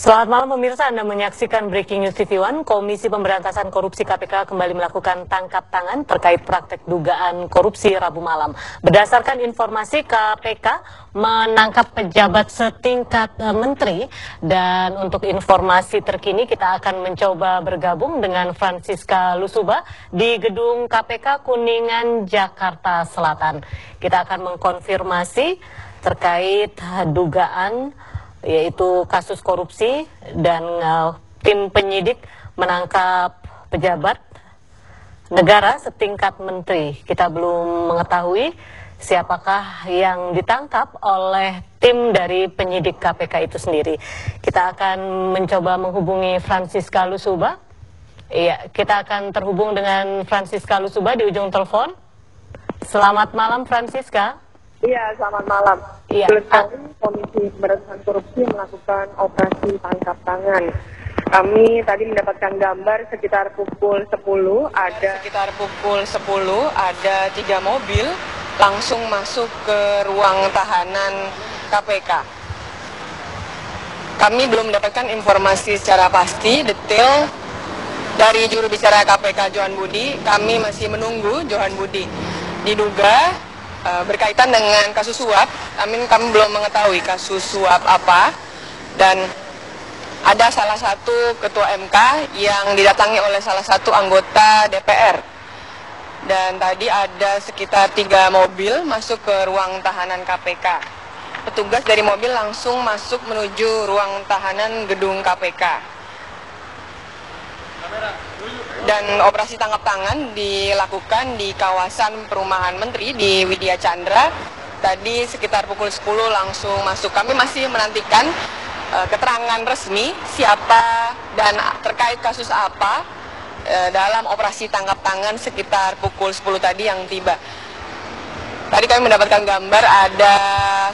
Selamat malam pemirsa, Anda menyaksikan Breaking News TV One. Komisi Pemberantasan Korupsi KPK kembali melakukan tangkap tangan terkait praktek dugaan korupsi Rabu malam. Berdasarkan informasi, KPK menangkap pejabat setingkat menteri, dan untuk informasi terkini kita akan mencoba bergabung dengan Francisca Lusuba di gedung KPK Kuningan, Jakarta Selatan. Kita akan mengkonfirmasi terkait dugaan yaitu kasus korupsi dan tim penyidik menangkap pejabat negara setingkat menteri. Kita belum mengetahui siapakah yang ditangkap oleh tim dari penyidik KPK itu sendiri. Kita akan mencoba menghubungi Francisca Lusuba. Iya, kita akan terhubung dengan Francisca Lusuba di ujung telepon. Selamat malam Francisca. Iya, selamat malam. Iya. Komisi Pemberantasan Korupsi melakukan operasi tangkap tangan. Kami tadi mendapatkan gambar sekitar pukul 10 ada 3 mobil langsung masuk ke ruang tahanan KPK. Kami belum mendapatkan informasi secara pasti detail dari juru bicara KPK Johan Budi. Kami masih menunggu Johan Budi. Diduga berkaitan dengan kasus suap, kami belum mengetahui kasus suap apa, dan ada salah satu ketua MK yang didatangi oleh salah satu anggota DPR, dan tadi ada sekitar 3 mobil masuk ke ruang tahanan KPK. Petugas dari mobil langsung masuk menuju ruang tahanan gedung KPK. Dan operasi tangkap tangan dilakukan di kawasan perumahan Menteri di Widya Chandra. Tadi sekitar pukul 10 langsung masuk. Kami masih menantikan keterangan resmi siapa dan terkait kasus apa dalam operasi tangkap tangan sekitar pukul 10 tadi yang tiba. Tadi kami mendapatkan gambar ada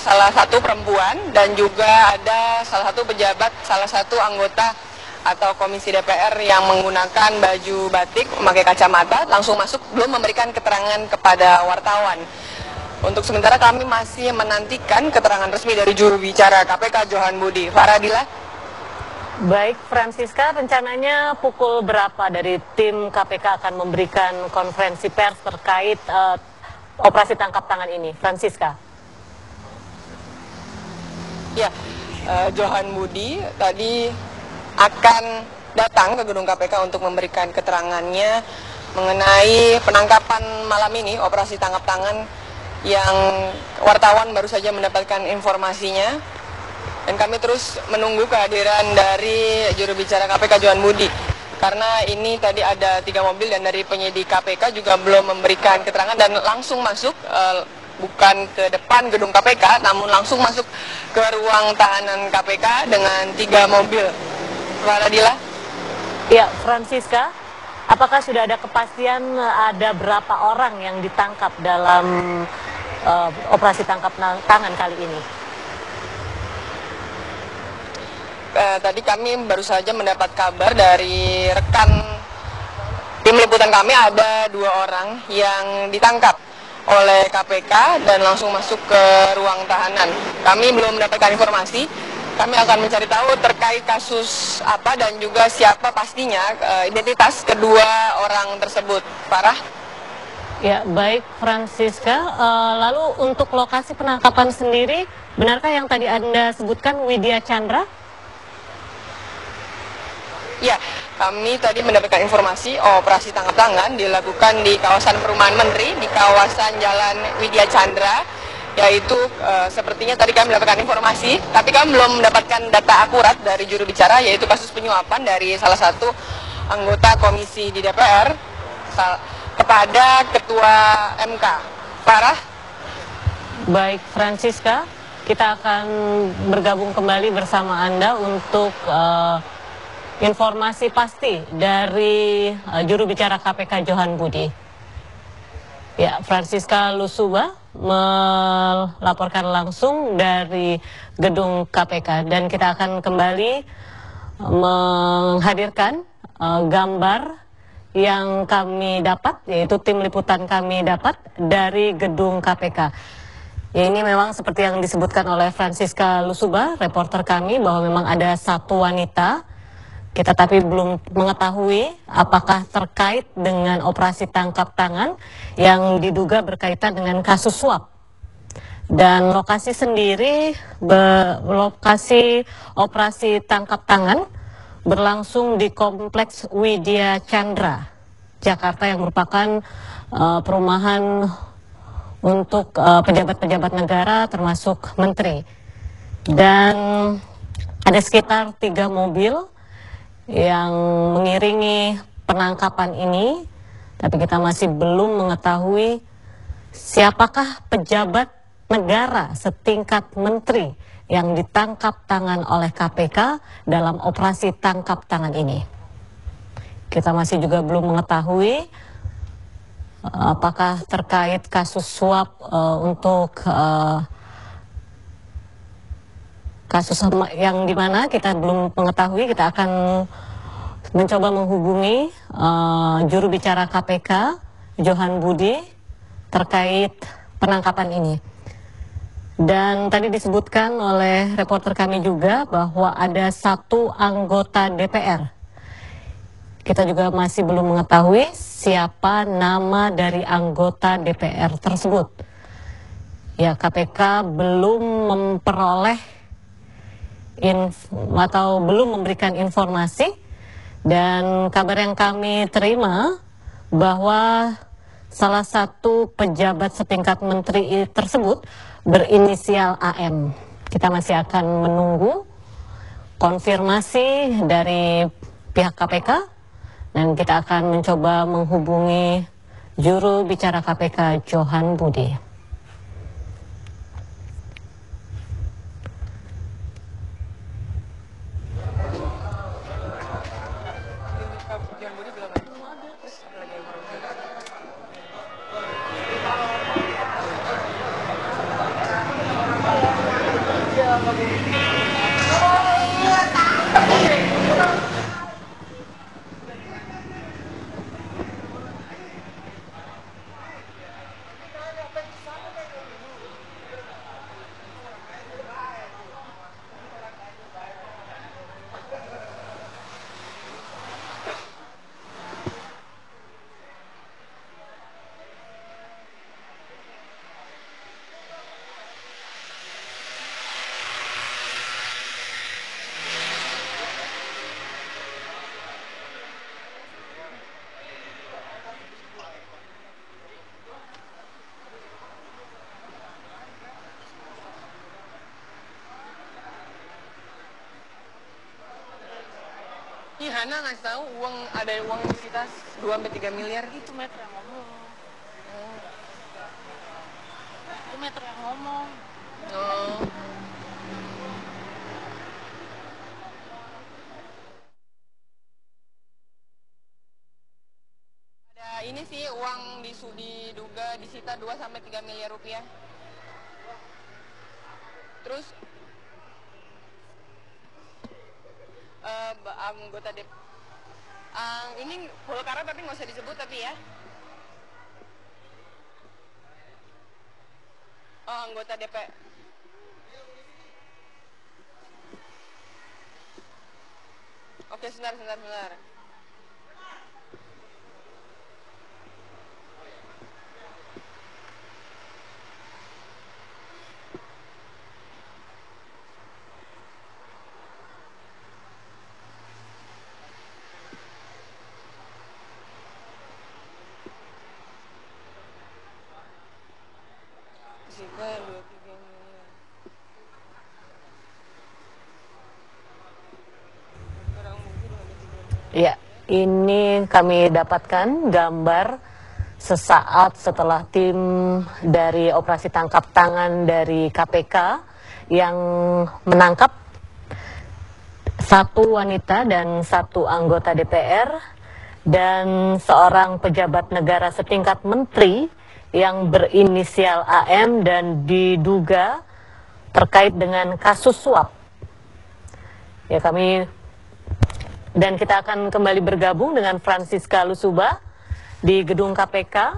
salah satu perempuan dan juga ada salah satu pejabat, salah satu anggota atau komisi DPR yang menggunakan baju batik, memakai kacamata, langsung masuk, belum memberikan keterangan kepada wartawan. Untuk sementara kami masih menantikan keterangan resmi dari juru bicara KPK Johan Budi. Faradila. Baik Francisca, rencananya pukul berapa dari tim KPK akan memberikan konferensi pers terkait operasi tangkap tangan ini, Francisca? Ya, Johan Budi tadi akan datang ke gedung KPK untuk memberikan keterangannya mengenai penangkapan malam ini, operasi tangkap tangan yang wartawan baru saja mendapatkan informasinya. Dan kami terus menunggu kehadiran dari juru bicara KPK Johan Budi, karena ini tadi ada 3 mobil dan dari penyidik KPK juga belum memberikan keterangan dan langsung masuk, bukan ke depan gedung KPK, namun langsung masuk ke ruang tahanan KPK dengan 3 mobil. Faradila. Ya, Francisca, apakah sudah ada kepastian ada berapa orang yang ditangkap dalam operasi tangkap tangan kali ini? Tadi kami baru saja mendapat kabar dari rekan tim liputan kami, ada 2 orang yang ditangkap oleh KPK dan langsung masuk ke ruang tahanan. Kami belum mendapatkan informasi. Kami akan mencari tahu terkait kasus apa dan juga siapa pastinya identitas kedua orang tersebut. Farah? Ya, baik Francisca. Lalu untuk lokasi penangkapan sendiri, benarkah yang tadi Anda sebutkan Widya Chandra? Ya, kami tadi mendapatkan informasi operasi tangkap tangan dilakukan di kawasan perumahan Menteri, di kawasan Jalan Widya Chandra. Yaitu sepertinya tadi kami mendapatkan informasi, tapi kami belum mendapatkan data akurat dari juru bicara, yaitu kasus penyuapan dari salah satu anggota komisi di DPR kepada ketua MK. Farah? Baik Francisca, kita akan bergabung kembali bersama Anda untuk informasi pasti dari juru bicara KPK Johan Budi. Ya, Francisca Lusuba melaporkan langsung dari gedung KPK, dan kita akan kembali menghadirkan gambar yang kami dapat, yaitu tim liputan kami dapat dari gedung KPK. Ya, ini memang seperti yang disebutkan oleh Francisca Lusuba, reporter kami, bahwa memang ada satu wanita. Kita tapi belum mengetahui apakah terkait dengan operasi tangkap tangan yang diduga berkaitan dengan kasus suap. Dan lokasi sendiri, lokasi operasi tangkap tangan berlangsung di Kompleks Widya Chandra, Jakarta, yang merupakan perumahan untuk pejabat-pejabat negara termasuk menteri. Dan ada sekitar 3 mobil yang mengiringi penangkapan ini, tapi kita masih belum mengetahui siapakah pejabat negara setingkat menteri yang ditangkap tangan oleh KPK dalam operasi tangkap tangan ini. Kita masih juga belum mengetahui apakah terkait kasus suap untuk kasus yang dimana kita belum mengetahui. Kita akan mencoba menghubungi juru bicara KPK, Johan Budi, terkait penangkapan ini. Dan tadi disebutkan oleh reporter kami juga bahwa ada 1 anggota DPR. Kita juga masih belum mengetahui siapa nama dari anggota DPR tersebut. Ya, KPK belum memperoleh atau belum memberikan informasi, dan kabar yang kami terima bahwa salah satu pejabat setingkat menteri tersebut berinisial AM. Kita masih akan menunggu konfirmasi dari pihak KPK, dan kita akan mencoba menghubungi juru bicara KPK, Johan Budi. Hana ngasih tahu ada uang disita 2-3 miliar. Itu Metro yang ngomong. Itu Metro yang ngomong. Oh. Ada ini sih uang diduga disita 2-3 miliar rupiah. Terus anggota ini Golkar tapi nggak usah disebut tapi ya. Oh, anggota DPR. Oke, sebentar. Ya, ini kami dapatkan gambar sesaat setelah tim dari operasi tangkap tangan dari KPK yang menangkap 1 wanita dan 1 anggota DPR dan seorang pejabat negara setingkat menteri yang berinisial AM dan diduga terkait dengan kasus suap. Ya, dan kita akan kembali bergabung dengan Francisca Lusuba di gedung KPK.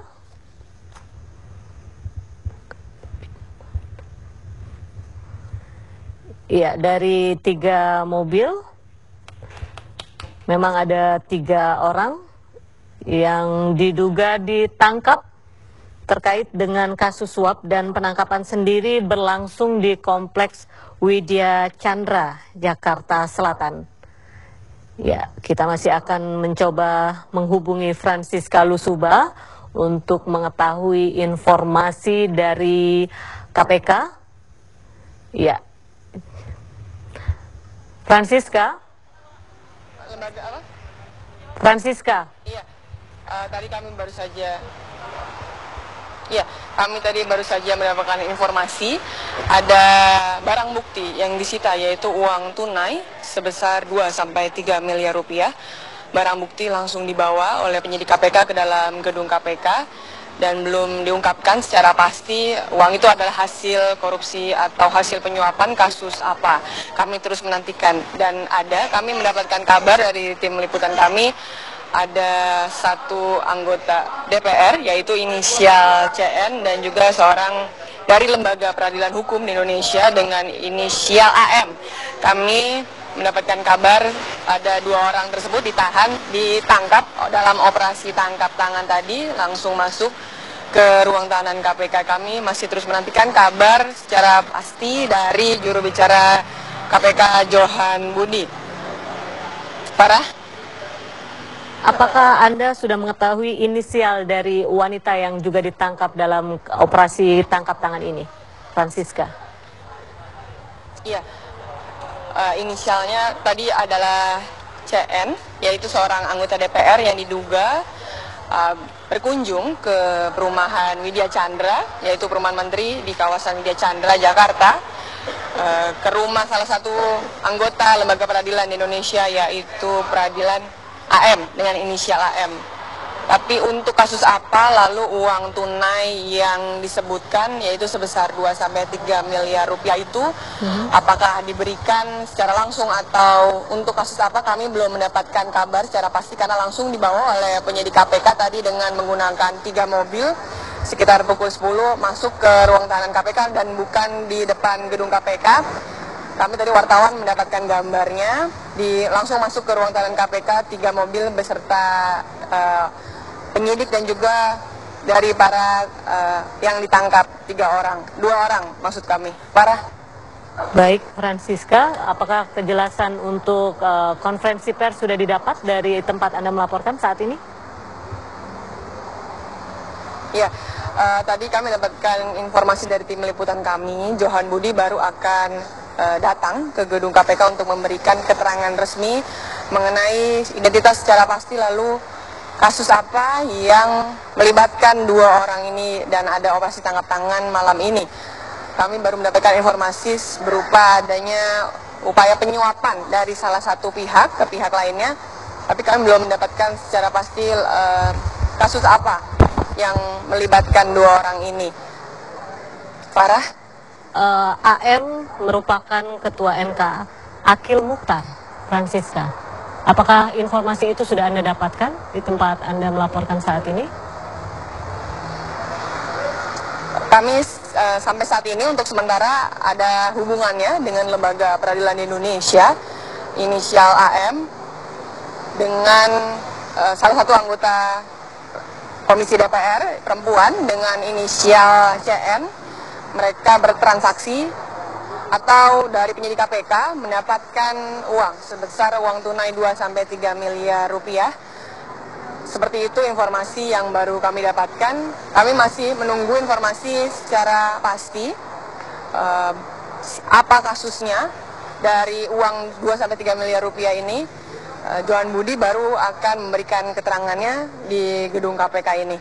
Iya, dari 3 mobil, memang ada 3 orang yang diduga ditangkap terkait dengan kasus suap, dan penangkapan sendiri berlangsung di Kompleks Widya Chandra, Jakarta Selatan. Ya, kita masih akan mencoba menghubungi Francisca Lusuba untuk mengetahui informasi dari KPK. Ya, Francisca. Lembaga apa? Francisca. Iya, tadi kami baru saja. Ya, kami tadi baru saja mendapatkan informasi ada barang bukti yang disita, yaitu uang tunai sebesar 2-3 miliar rupiah. Barang bukti langsung dibawa oleh penyidik KPK ke dalam gedung KPK dan belum diungkapkan secara pasti uang itu adalah hasil korupsi atau hasil penyuapan kasus apa. Kami terus menantikan, dan kami mendapatkan kabar dari tim liputan kami, ada 1 anggota DPR yaitu inisial CN dan juga seorang dari Lembaga Peradilan Hukum di Indonesia dengan inisial AM. Kami mendapatkan kabar ada 2 orang tersebut ditangkap dalam operasi tangkap tangan tadi, langsung masuk ke ruang tahanan KPK. Kami masih terus menantikan kabar secara pasti dari juru bicara KPK Johan Budi. Farah? Apakah Anda sudah mengetahui inisial dari wanita yang juga ditangkap dalam operasi tangkap tangan ini, Francisca? Iya, inisialnya tadi adalah CN, yaitu seorang anggota DPR yang diduga berkunjung ke perumahan Widya Chandra, yaitu perumahan menteri di kawasan Widya Chandra, Jakarta, ke rumah salah satu anggota Lembaga Peradilan Indonesia, yaitu Peradilan AM dengan inisial AM. Tapi untuk kasus apa lalu uang tunai yang disebutkan yaitu sebesar 2-3 miliar rupiah itu apakah diberikan secara langsung atau untuk kasus apa, kami belum mendapatkan kabar secara pasti karena langsung dibawa oleh penyidik KPK tadi dengan menggunakan 3 mobil sekitar pukul 10 masuk ke ruang tahanan KPK dan bukan di depan gedung KPK. Kami tadi wartawan mendapatkan gambarnya, langsung masuk ke ruang tahanan KPK 3 mobil beserta penyidik dan juga dari para yang ditangkap 2 orang maksud kami. Parah. Baik, Francisca, apakah kejelasan untuk konferensi pers sudah didapat dari tempat Anda melaporkan saat ini? Ya, tadi kami dapatkan informasi dari tim liputan kami, Johan Budi baru akan datang ke gedung KPK untuk memberikan keterangan resmi mengenai identitas secara pasti lalu kasus apa yang melibatkan 2 orang ini dan ada operasi tangkap tangan malam ini. Kami baru mendapatkan informasi berupa adanya upaya penyuapan dari salah satu pihak ke pihak lainnya, tapi kami belum mendapatkan secara pasti kasus apa yang melibatkan 2 orang ini. Farah? AM merupakan Ketua MK, Akil Mukhtar, Francisca. Apakah informasi itu sudah Anda dapatkan di tempat Anda melaporkan saat ini? Kami sampai saat ini untuk sementara ada hubungannya dengan Lembaga Peradilan Indonesia, inisial AM, dengan salah satu anggota Komisi DPR perempuan dengan inisial CN. Mereka bertransaksi atau dari penyidik KPK mendapatkan uang sebesar uang tunai 2-3 miliar rupiah. Seperti itu informasi yang baru kami dapatkan. Kami masih menunggu informasi secara pasti apa kasusnya dari uang 2-3 miliar rupiah ini. Johan Budi baru akan memberikan keterangannya di gedung KPK ini.